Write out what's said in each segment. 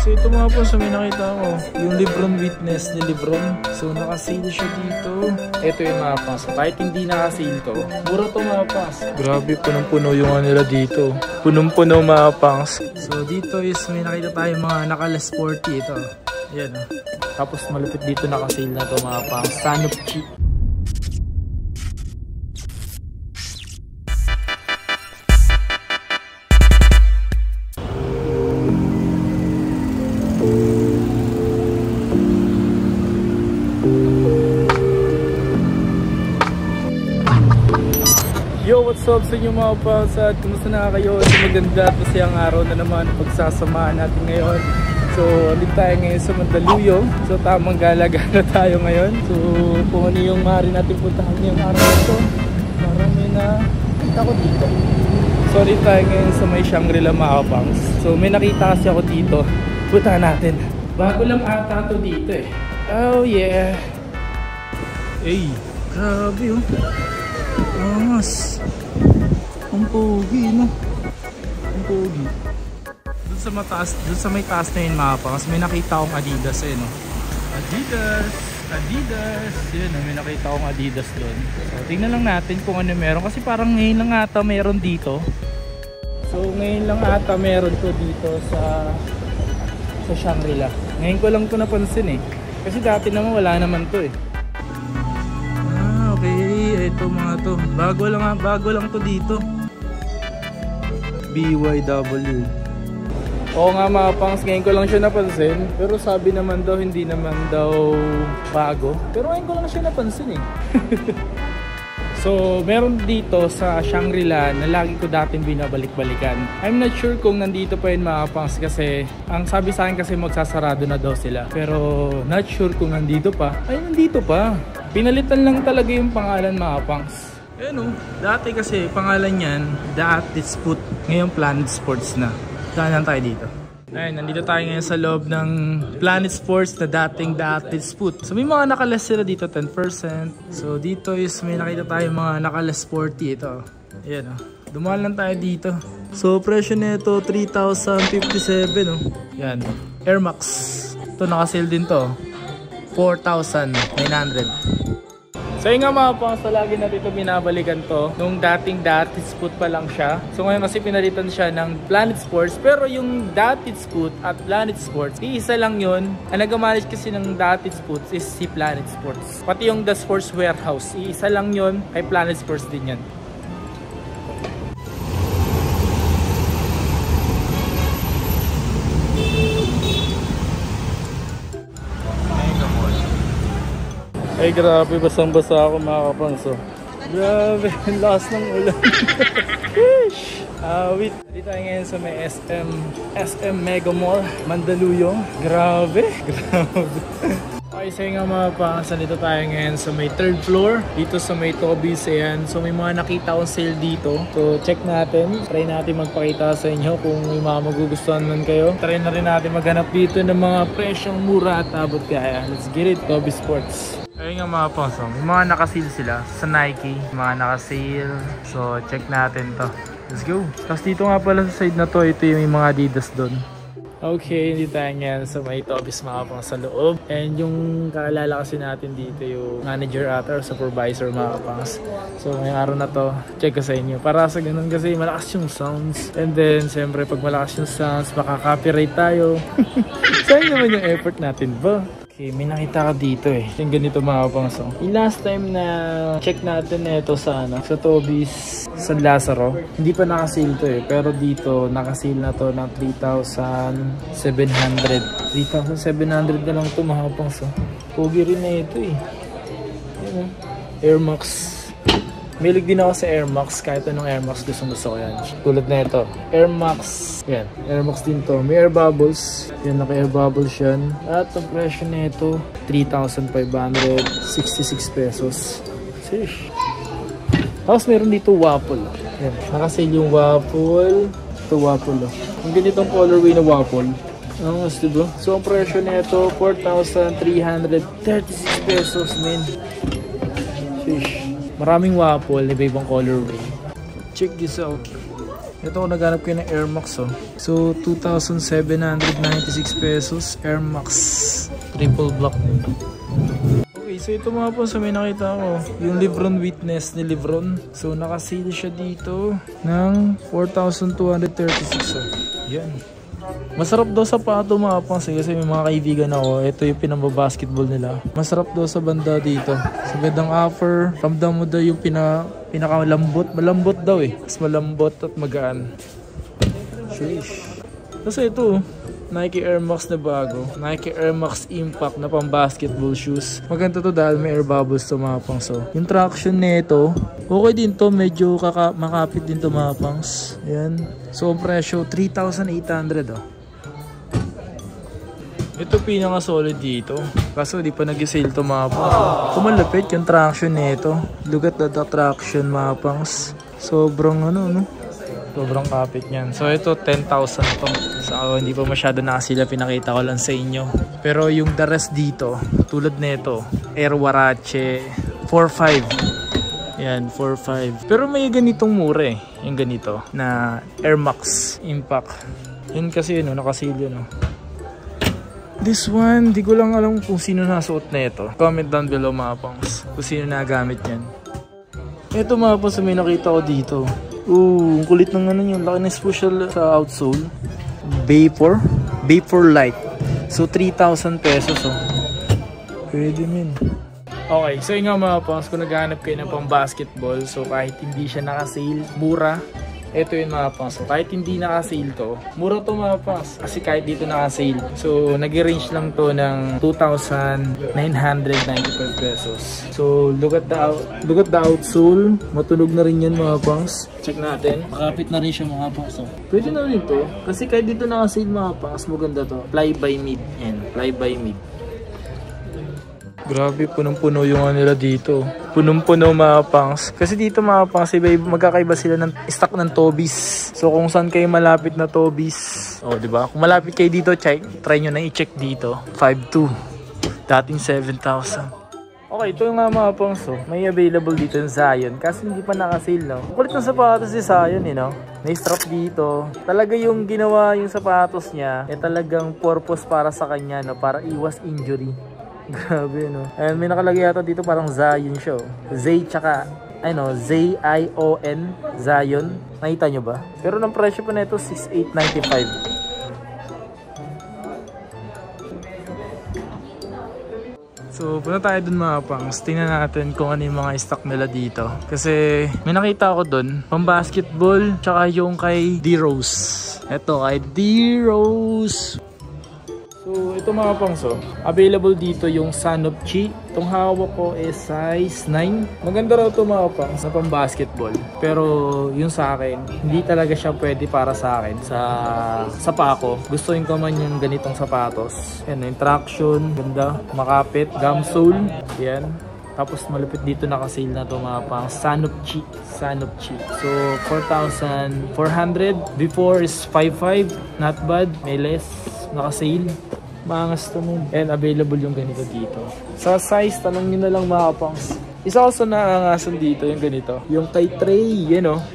So ito mga po, so may nakita ko yung Lebron Witness ni Lebron. So naka-sale siya dito. Ito yung mga pangs. Kahit hindi naka-sale to, mura to mga pangs. Grabe, punong-puno yung nila dito. Punong-puno mga pangs. So dito is may nakita tayo mga naka-less 40 ito. Ayan o. Tapos malupit dito naka-sale na to mga pangs. Sanop cheap. Yo, what's up sa inyo mga pals at kumusta na kayo sa maganda at masayang araw na naman pagsasamahan natin ngayon. So, ulit tayo ngayon sa Mandaluyong. So, tamang gala-gala tayo ngayon. So, kung ano yung maaari natin puntahan ngayong araw na ito. Marami na kita ko dito. So, ulit tayo ngayon sa may Shangri-La mga pangs. So, may nakita kasi ako dito. Puntahan natin. Bago lang ata ito dito eh. Oh yeah. Hey, grabe oh. Angas. Ang pogi, no? Ang pogi. Doon sa mataas, doon sa may taas na yun mga pangas, may nakita akong Adidas eh, no? Adidas! Adidas! Yun, may nakita akong Adidas doon. So, tingnan lang natin kung ano meron. Kasi parang ngayon lang ata meron dito. So, ngayon lang ata meron to dito sa Shangri-La. Ngayon ko lang to napansin eh. Kasi dati naman wala naman to eh. Okay, ito mga to. Bago lang to dito. BYW. Oo nga mga pangs, ngayon ko lang siya napansin. Pero sabi naman daw, hindi naman daw bago. Pero ngayon ko lang siya napansin eh. So, meron dito sa Shangri-La na lagi ko dating binabalik-balikan. I'm not sure kung nandito pa yun mga pangs kasi ang sabi sa akin kasi magsasarado na daw sila. Pero not sure kung nandito pa. Ay, nandito pa. Pinalitan lang talaga yung pangalan mga pangs. Ayan o, dati kasi pangalan yan, The Athlete's Foot. Ngayon Planet Sports na. Daanan tayo dito. Ayun, nandito tayo ngayon sa loob ng Planet Sports na dating The Athlete's Foot. So may mga nakalas sila dito, 10%. So dito is may nakita tayo mga nakalas 40 ito. Ayan o, dumaan lang tayo dito. So presyo nito 3,057 o. Yan, Air Max. Ito nakasale din to. 4,900. So yun nga mga pangs, lagi natin ito binabalikan to. Nung dating Datis Foot pa lang siya. So ngayon kasi pinalitan siya ng Planet Sports. Pero yung Datis Foot at Planet Sports, iisa lang yun. Ang nag-manage kasi ng Datis Foot is si Planet Sports. Pati yung The Sports Warehouse, iisa lang yun. Ay Planet Sports din yan. Ay grabe, basang-basa ako mga kapangso. Grabe, ang lakas ng ulan. Wait, dito tayo ngayon sa may SM Mega Mall, Mandaluyong. Grabe, grabe. Okay, so nga mga pangas, dito tayo ngayon sa may 3rd floor. Dito sa may Toby's, ayan. So may mga nakita akong sale dito. So check natin. Try natin magpakita sa inyo kung may mga magugustuhan man kayo. Try na rin natin maghanap dito ng mga presyong mura at abot kaya. Let's get it, Toby's Sports. Ayun nga mga pasong, may mga nakasale sila sa Nike, mga nakasale. So check natin to. Let's go. Tapos dito nga pala sa side na to, ito yung mga Adidas doon. Okay, hindi tayo ngayon sa may Toby's mga pang sa loob. And yung kaalala kasi natin dito yung manager ata or supervisor mga pangs. So ngayong araw na to, check ko sa inyo. Para sa ganun kasi malakas yung sounds. And then siyempre pag malakas yung sounds, makaka-copyright tayo. Sayang naman yung effort natin ba? Okay, may nakita ka dito eh. Yung ganito mga pangs. Yung last time na check natin na ito sa Toby's San Lazaro, hindi pa nakasale to eh. Pero dito, nakasale na to ng 3,700. 3,700 na lang ito mga pangs. Pogi rin na ito eh. Yan, Air Max. Milig din ako sa Air Max. Kahit anong Air Max gusto ko yan. Tulad na ito, Air Max. Yan, Air Max din to. May air bubbles. Yan, naka-air bubbles yan. At ang presyo na ito, 3,566 pesos. Sish. Tapos meron dito waffle. Yan, nakasale yung waffle. Ito waffle. Ang ganitong colorway na waffle. Ang mas diba? So ang presyo na ito, 4,336 pesos, men. Sish. Maraming waffle, iba-ibang colorway. Check this out. Ito kung naghanap kayo ng Air Max, oh. So, 2,796 pesos. Air Max. Triple block. Okay, so ito mga po sa may nakita ko. Yung Livron Witness ni Livron. So, nakasale siya dito ng 4,236. Oh. Yan. Masarap daw sa pato mga pangs kasi may mga kaibigan ako. Ito yung pinambabasketball nila. Masarap daw sa banda dito. Sa bandang upper, ramdam mo daw yung pinakamalambot. Malambot daw eh. Mas malambot at magaan. Sheesh. Kasi ito, Nike Air Max na bago. Nike Air Max Impact na pang basketball shoes. Maganda to dahil may air bubbles to mga pangs. So, yung traction nito, okay din to. Medyo makapit din to mga pangs. Ayan. So, ang presyo, 3,800 oh. Ito pinaka solid dito. Kaso di pa nag-sale to mga pangs. Kumalapit yung traction nito. Look at the traction mga pangs. Sobrang sobrang kapit niyan. So ito 10,000 to. So hindi pa masyado nakasila, pinakita ko lang sa inyo. Pero yung the rest dito, tulad nito, Air Warache 4,500. Yan, 4,500. Pero may ganitong mura eh. Yung ganito na Air Max Impact. Yun kasi nakasale yun. This one, di ko lang alam kung sino nasuot na ito. Comment down below mga pangs kung sino nagamit yan. Ito mga pangs, may nakita ko dito. Ang kulit ng yung laki na special sa outsole. Vapor Light. So 3,000 pesos oh. Pwede min. Okay, so yun nga mga pangs, kung naghahanap kayo ng pang basketball, so kahit hindi siya nakasale, mura. Ito yung mga pangs. So, kahit hindi naka-sale to, mura to mga pangs. Kasi kahit dito naka-sale. So, nag-range lang to ng 2,995 pesos. So, look at the outsole. Matunog na rin yan mga pangs. Check natin. Makapit na rin siya mga pangs. So, pwede na rin to. Kasi kahit dito naka-sale mga pangs, maganda to. Fly by mid. Yan. Fly by mid. Grabe, punong-puno yung nila dito. Punong-puno mga pangs. Kasi dito mga pangs, magkakaiba sila ng stock ng Tobis. So kung saan kayo malapit na Tobis, diba? Kung malapit kayo dito, try nyo na i-check dito. 5,200. Dating 7,000. Okay, ito nga mga pangs. May available dito yung Zion. Kasi hindi pa nakasale, no? Kulit ng sapatos si Zion, May strap dito. Talaga yung ginawa yung sapatos niya, talagang purpose para sa kanya, para iwas injury. Grabe, And may nakalagay yata dito parang Zion siya. Zay tsaka, Z-I-O-N, Zion. Nakita nyo ba? Pero ng presyo pa na ito, 6,895. So, punta tayo dun mga pangs. Tingnan natin kung ano yung mga stock nila dito. Kasi may nakita ako dun, pang basketball, tsaka yung kay D-Rose. Ito, kay D-Rose. So, ito mga pangs, available dito yung Son of Chi. Itong hawak ko is size 9. Maganda raw ito mga pangs na pang basketball. Pero yung sa akin, hindi talaga siya pwede para sa akin. Sa pako. Gustuin ko man yung ganitong sapatos. Yan, yung traction, ganda, makapit, gum sole. Yan. Tapos malupit dito nakasale na ito mga pangs. Son of Chi. Son of Chi. So, 4,400. Before is 5,500. Not bad. May less. Nakasale. Maangas to nun. And available yung ganito dito. Sa size, tanong nyo na lang mga pangs. Isa ko sa naangasan dito yung ganito. Yung kay Trey,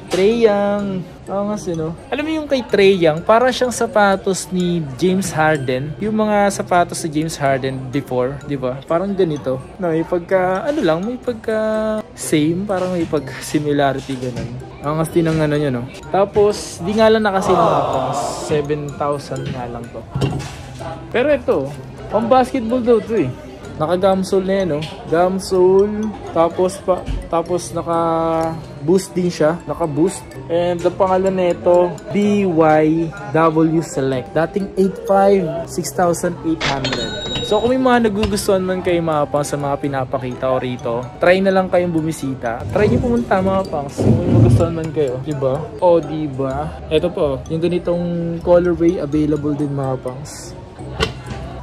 Trey Young. Angas Alam mo yung kay Trey Young, para siyang sapatos ni James Harden. Yung mga sapatos ni James Harden before, di ba? Parang ganito. May pagka, may pagka same. Parang may pagka similarity ganun. Angas din ang nyo, Tapos, di nga lang nakasale mga pangs. 7,000 nga lang to. Pero ito, pang basketball daw ito Naka-gumsole na yan, Gumsole. Tapos naka-boost din siya. Naka-boost. And ang pangalan na ito, BYW Select. Dating 8,500, 6,800. So kung may mga nagugustuhan man kayo mga pangs sa mga pinapakita ko rito, try na lang kayong bumisita. Try nyo pumunta mga pangs kung may magustuhan man kayo. Diba? Diba? Ito po, yung ganitong colorway available din mga pangs.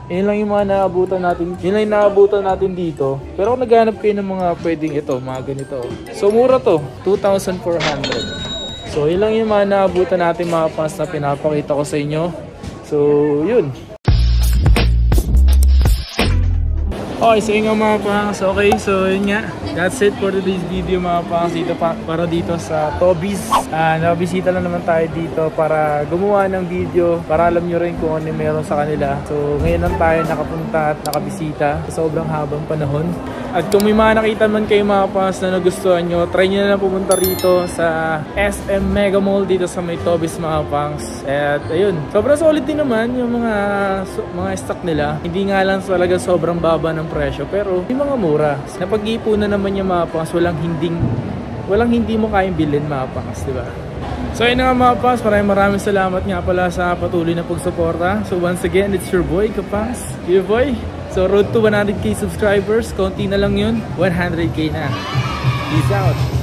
Yun lang yung mga naabutan natin. Yun lang yung naabutan natin dito. Pero kung naghanap kayo ng mga pwedeng mga ganito. So mura to, 2,400. So yun lang yung mga naabutan natin mga pangs na pinapakita ko sa inyo. So yun. Okay, so yun nga mga pangs. Okay, so yun nga. that's it for today's video mga pangs dito para dito sa Toby's. Nabisita lang naman tayo dito para gumawa ng video para alam nyo rin kung ano meron sa kanila. So ngayon lang tayo nakapunta at nakabisita sa sobrang habang panahon. At kung may mga nakita man kayo mga pangs na nagustuhan nyo, try nyo na lang pumunta rito sa SM Mega Mall dito sa may Toby's mga pangs. At ayun, sobrang solid din naman yung mga stock nila. Hindi nga lang talaga sobrang baba ng presyo pero may mga mura. Napag-iipunan naman yung mga pangs, walang hindi mo kayang bilhin mga pangs, diba? So ayun na nga mga pangs, maraming salamat nga pala sa patuloy na pagsuporta. So once again, it's your boy Kapangs, your boy. So road to 100k subscribers, konti na lang yun, 100k na. Peace out!